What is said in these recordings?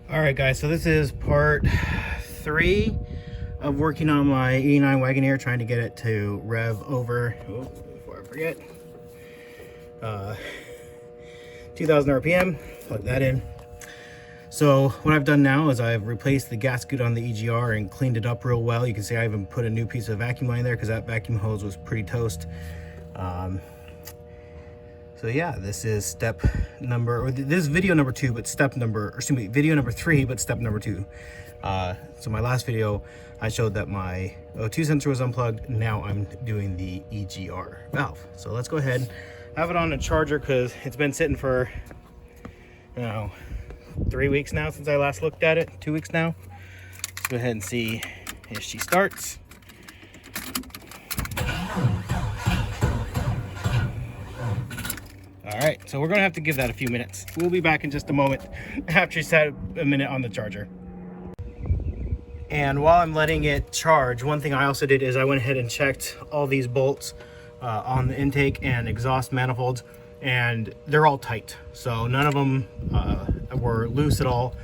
All right, guys, so this is part 3 of working on my XJ Wagoneer, trying to get it to rev over, before I forget, 2,000 RPM, plug that in. So what I've done now is I've replaced the gasket on the EGR and cleaned it up real well. You can see I even put a new piece of vacuum line there because that vacuum hose was pretty toast. So yeah, this is this is video number 2, but video number 3, but step number 2. So my last video, I showed that my O2 sensor was unplugged. Now I'm doing the EGR valve. So let's go ahead, have it on a charger because it's been sitting for, 3 weeks now since I last looked at it, 2 weeks now. Let's go ahead and see if she starts. All right, so we're gonna have to give that a few minutes. We'll be back in just a moment after she's had a minute on the charger. And while I'm letting it charge, one thing I also did is I went ahead and checked all these bolts on the intake and exhaust manifolds, and they're all tight. So none of them were loose at all.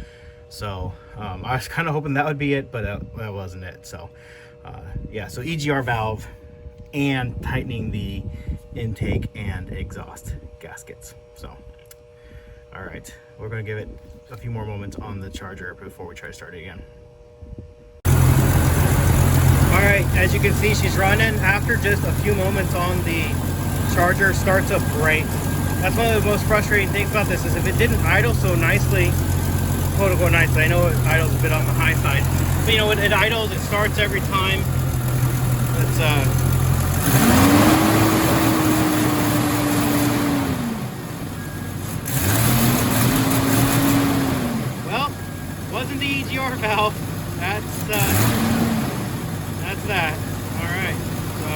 So I was kind of hoping that would be it, but that wasn't it. So yeah, so EGR valve and tightening the intake and exhaust gaskets. So all right, we're going to give it a few more moments on the charger before we try to start it again. All right, as you can see, she's running. After just a few moments on the charger, starts up great. That's one of the most frustrating things about this, is if it didn't idle so nicely, quote unquote nicely, I know it idles a bit on the high side, but when it idles, it starts every time. It's wasn't the EGR valve. That's that. All right, so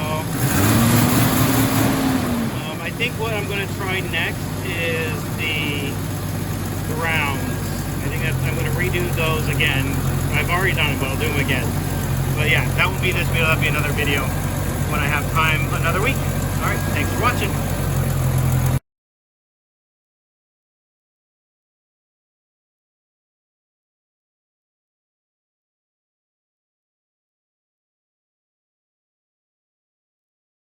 I think what I'm going to try next is the grounds. I think I'm going to redo those again. I've already done them, but I'll do them again. But yeah, that won't be this video. That'll be another video when I have time another week.